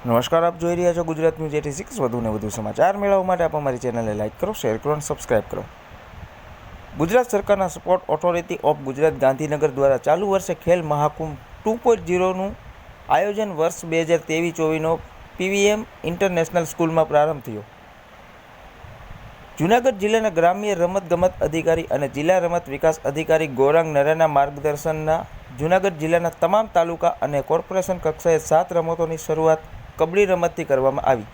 નમસ્કાર, આપ જોઈ રહ્યા છો ગુજરાત ન્યૂઝ 86। વધુને વધુ સમાચાર મેળવવા માટે આપ અમારી ચેનલને લાઇક કરો, શેર કરો અને સબસ્ક્રાઇબ કરો। ગુજરાત સરકારના sport authority of Gujarat Gandhinagar દ્વારા ચાલુ વર્ષે ખેલ મહાકુંભ 2.0નું આયોજન વર્ષ 2023-24નો પીવીએમ ઇન્ટરનેશનલ સ્કૂલમાં પ્રારંભ થયો। જૂનાગઢ જિલ્લાના ગ્રામ્ય રમતગમત અધિકારી અને જિલ્લા રમત વિકાસ અધિકારી ગૌરાંગ નરેના માર્ગદર્શનના જૂનાગઢ જિલ્લાના તમામ તાલુકા અને કોર્પોરેશન કક્ષાએ 7 રમતોની શરૂઆત કબડ્ડી રમતથી કરવામાં આવી,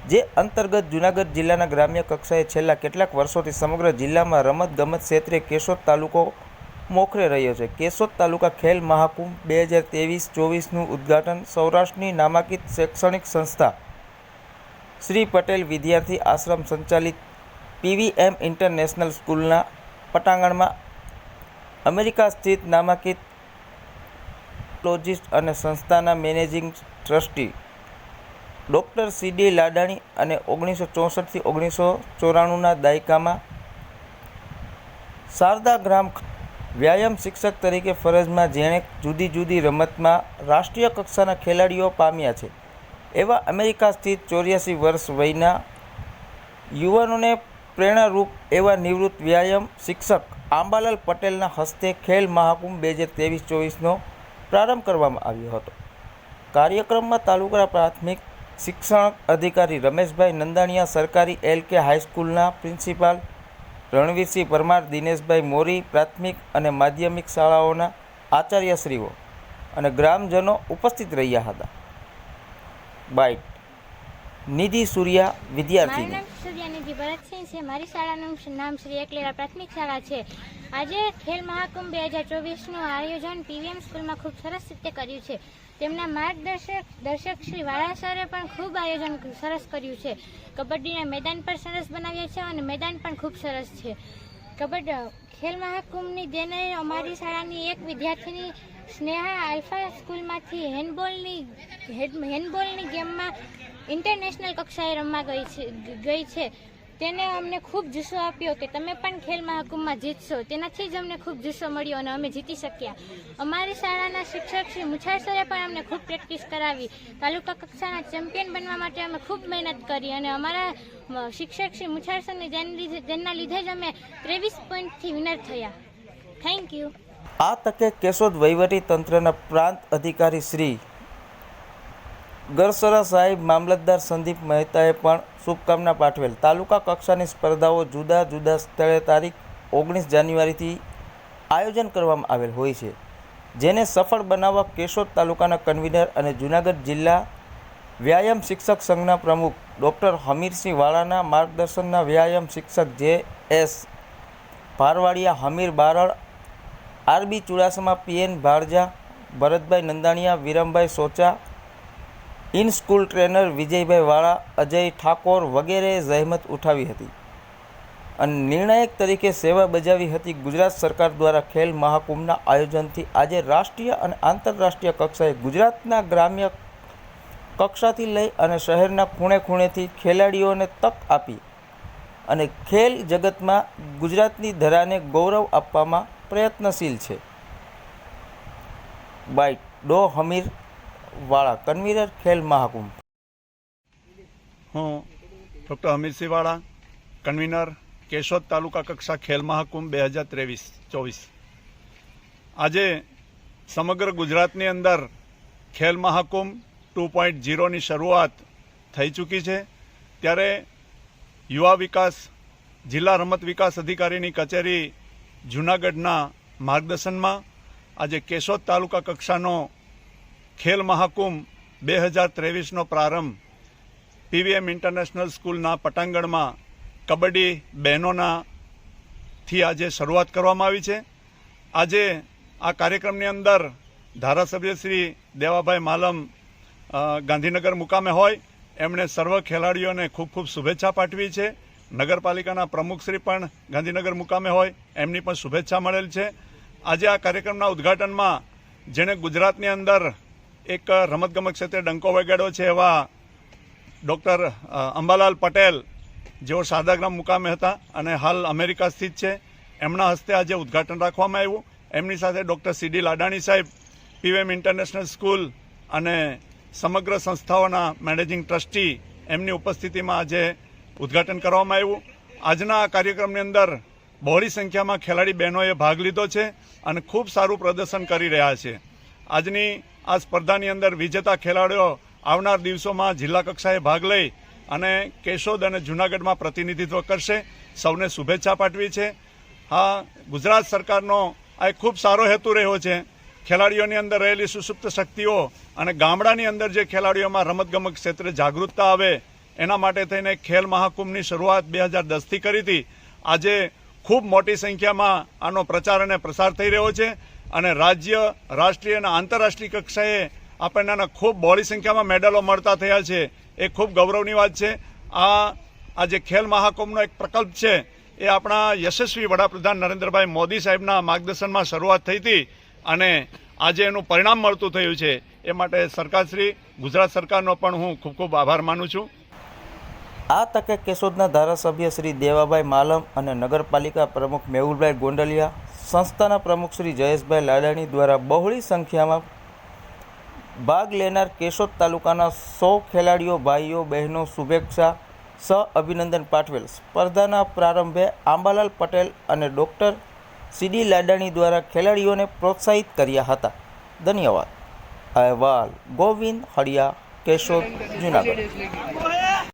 જે અંતર્ગત જૂનાગઢ જિલ્લાના ગ્રામ્ય કક્ષાએ છેલ્લા કેટલાક વર્ષોથી સમગ્ર જિલ્લામાં રમતગમત ક્ષેત્રે કેશોદ તાલુકો મોખરે રહ્યો છે। કેશોદ તાલુકા ખેલ મહાકુંભ 2023-24નું ઉદ્ઘાટન સૌરાષ્ટ્રની નામાંકિત શૈક્ષણિક સંસ્થા શ્રી પટેલ વિદ્યાર્થી આશ્રમ સંચાલિત પીવીએમ ઇન્ટરનેશનલ સ્કૂલના પટાંગણમાં અમેરિકા સ્થિત નામાંકિત લોજિસ્ટ અને સંસ્થાના મેનેજિંગ ટ્રસ્ટી ડૉક્ટર સીડી લાડાણી અને 1964થી 1994ના દાયકામાં શારદા ગ્રામ વ્યાયામ શિક્ષક તરીકે ફરજમાં જેણે જુદી જુદી રમતમાં રાષ્ટ્રીય કક્ષાના ખેલાડીઓ પામ્યા છે, એવા અમેરિકા સ્થિત 84 વર્ષ વયના યુવાનોને પ્રેરણારૂપ એવા નિવૃત્ત વ્યાયામ શિક્ષક આંબાલાલ પટેલના હસ્તે ખેલ મહાકુંભ 2023-24નો પ્રારંભ કરવામાં આવ્યો હતો। કાર્યક્રમમાં તાલુકા પ્રાથમિક શિક્ષણ અધિકારી રમેશભાઈ નંદાણીયા, સરકારી LK હાઈસ્કૂલના પ્રિન્સિપાલ રણવીરસિંહ પરમાર, દિનેશભાઈ મોરી, પ્રાથમિક અને માધ્યમિક શાળાઓના આચાર્યશ્રીઓ અને ગ્રામજનો ઉપસ્થિત રહ્યા હતા। બાઇટ નિધિ સૂર્યા, વિદ્યાર્થી। મારું નામ સૂર્યાનિધિ ભરતસિંહ છે। મારી શાળાનું નામ શ્રી એકલેરા પ્રાથમિક શાળા છે। આજે ખેલ મહાકુંભ 2024નું આયોજન પીવીએમ સ્કૂલમાં ખૂબ સરસ રીતે કર્યું છે। તેમના દર્શક શ્રી વાળા સરે પણ ખૂબ આયોજન સરસ કર્યું છે। કબડ્ડીના મેદાન પણ સરસ બનાવ્યા છે અને મેદાન પણ ખૂબ સરસ છે। ખેલ મહાકુંભની દેને અમારી શાળાની એક વિદ્યાર્થીની સ્નેહા આલ્ફા સ્કૂલમાંથી હેન્ડબોલની ગેમમાં ઇન્ટરનેશનલ કક્ષાએ રમવા ગઈ છે। તેને અમને ખૂબ જુસ્સો આપ્યો કે તમે પણ ખેલ મહાકુંભમાં જીતશો। તેનાથી જ અમને ખૂબ જુસ્સો મળ્યો અને અમે જીતી શક્યા। અમારી શાળાના શિક્ષક શ્રી મુછાર સરે પણ અમને ખૂબ પ્રેક્ટિસ કરાવી। તાલુકા કક્ષાના ચેમ્પિયન બનવા માટે અમે ખૂબ મહેનત કરી અને અમારા શિક્ષક શ્રી મુછાર સરની જેના લીધે જ અમે 23 પોઈન્ટથી વિનર થયા। Thank you. આ તકે કેશોદ વહીવટી તંત્રના પ્રાંત અધિકારી શ્રી ગરસરા સાહેબ, મામલતદાર સંદીપ મહેતાએ પણ શુભકામના પાઠવેલ। તાલુકા કક્ષાની સ્પર્ધાઓ જુદા જુદા સ્થળે તારીખ 19 જાન્યુઆરીથી આયોજન કરવામાં આવેલ હોય છે, જેને સફળ બનાવવા કેશોદ તાલુકાના કન્વીનર અને જૂનાગઢ જિલ્લા વ્યાયામ શિક્ષક સંઘના પ્રમુખ ડૉક્ટર હમીરસિંહ વાળાના માર્ગદર્શનના વ્યાયામ શિક્ષક JS Bharvadiya, Hamir Barad, RB Chudasama, PN Bharja, Bharatbhai Nandaniya, Virambhai Socha, in school trainer Vijaybhai Vala, Ajay Thakor વગેરેએ જહેમત ઉઠાવી હતી અને નિર્ણાયક તરીકે સેવા બજાવી હતી। ગુજરાત સરકાર દ્વારા ખેલ મહાકુંભના આયોજનથી આજે રાષ્ટ્રીય અને આંતરરાષ્ટ્રીય કક્ષાએ ગુજરાતના ગ્રામ્ય કક્ષાથી લઈ અને શહેરના ખૂણે ખૂણેથી ખેલાડીઓને તક આપી અને ખેલ જગતમાં ગુજરાતની ધરાને ગૌરવ આપવામાં પ્રયત્નશીલ છે। બાઇટ ડો હમીર વાળા, કન્વીનર ખેલ મહાકુંભ। હું ડૉક્ટર હમીરસિંહ વાળા, કન્વીનર કેશોદ તાલુકા કક્ષા ખેલ મહાકુંભ 2023-24। આજે સમગ્ર ગુજરાતની અંદર ખેલ મહાકુંભ 2.0ની શરૂઆત થઈ ચૂકી છે, ત્યારે યુવા વિકાસ જિલ્લા રમત વિકાસ અધિકારીની કચેરી જૂનાગઢના માર્ગદર્શનમાં આજે કેશોદ તાલુકા કક્ષાનો ખેલ મહાકુંભ 2023નો પ્રારંભ પીવીએમ ઇન્ટરનેશનલ સ્કૂલના પટાંગણમાં કબડ્ડી બહેનોનાથી આજે શરૂઆત કરવામાં આવી છે। આજે આ કાર્યક્રમની અંદર ધારાસભ્ય શ્રી દેવાભાઈ માલમ ગાંધીનગર મુકામે હોય, એમણે સર્વ ખેલાડીઓને ખૂબ ખૂબ શુભેચ્છા પાઠવી છે। નગરપાલિકાના પ્રમુખશ્રી પણ ગાંધીનગર મુકામે હોય, એમની પણ શુભેચ્છા મળેલ છે। આજે આ કાર્યક્રમના ઉદ્ઘાટનમાં જેણે ગુજરાતની અંદર એક રમતગમત ક્ષેત્રે ડંકો વગાડ્યો છે એવા ડૉક્ટર અંબાલાલ પટેલ, જેઓ શારદાગ્રામ મુકામે હતા અને હાલ અમેરિકા સ્થિત છે, એમના હસ્તે આજે ઉદ્ઘાટન રાખવામાં આવ્યું। એમની સાથે ડૉક્ટર સીડી લાડાણી સાહેબ, પીવીએમ ઇન્ટરનેશનલ સ્કૂલ અને સમગ્ર સંસ્થાઓના મેનેજિંગ ટ્રસ્ટી એમની ઉપસ્થિતિમાં આજે ઉદ્ઘાટન કરવામાં આવ્યું. આજના આ કાર્યક્રમની અંદર બહોળી સંખ્યામાં ખેલાડી બહેનોએ ભાગ લીધો છે અને ખૂબ સારું પ્રદર્શન કરી રહ્યા છે. આજની આ સ્પર્ધાની અંદર વિજેતા ખેલાડીઓ આવનાર દિવસોમાં જિલ્લા કક્ષાએ ભાગ લઈ અને કેશોદ અને જૂનાગઢમાં પ્રતિનિધિત્વ કરશે. સૌને શુભેચ્છા પાઠવી છે. હા, ગુજરાત સરકારનો આ એક ખૂબ સારો હેતુ રહ્યો છે. ખેલાડીઓની અંદર રહેલી સુસુપ્ત શક્તિઓ અને ગામડાની અંદર જે ખેલાડીઓમાં રમતગમત ક્ષેત્રે જાગૃતતા આવે એના માટે થઈને ખેલ મહાકુંભની શરૂઆત 2010થી કરી હતી. આજે ખૂબ મોટી સંખ્યામાં આનો પ્રચાર અને પ્રસાર થઈ રહ્યો છે અને રાજ્ય, રાષ્ટ્રીય અને આંતરરાષ્ટ્રીય કક્ષાએ આપણને ખૂબ બહોળી સંખ્યામાં મેડલો મળતા થયા છે. એ ખૂબ ગૌરવની વાત છે. આ જે ખેલ મહાકુંભનો એક પ્રકલ્પ છે એ આપણા યશસ્વી વડાપ્રધાન નરેન્દ્રભાઈ મોદી સાહેબના માર્ગદર્શનમાં શરૂઆત થઈ હતી અને આજે એનું પરિણામ મળતું થયું છે. એ માટે સરકારશ્રી, ગુજરાત સરકારનો પણ હું ખૂબ ખૂબ આભાર માનું છું. આ તકે કેશોદના ધારાસભ્ય શ્રી દેવાભાઈ માલમ અને નગરપાલિકા પ્રમુખ મેહુલભાઈ ગોંડલિયા, સંસ્થાના પ્રમુખ શ્રી જયેશભાઈ લાડાણી દ્વારા બહોળી સંખ્યામાં ભાગ લેનાર કેશોદ તાલુકાના 100 ખેલાડીઓ ભાઈઓ બહેનો શુભેચ્છા સહ અભિનંદન પાઠવેલ. સ્પર્ધાના પ્રારંભે આંબાલાલ પટેલ અને ડૉક્ટર સીડી લાડાણી દ્વારા ખેલાડીઓને પ્રોત્સાહિત કર્યા હતા. ધન્યવાદ. અહેવાલ ગોવિંદ હળિયા, કેશોદ, જૂનાગઢ.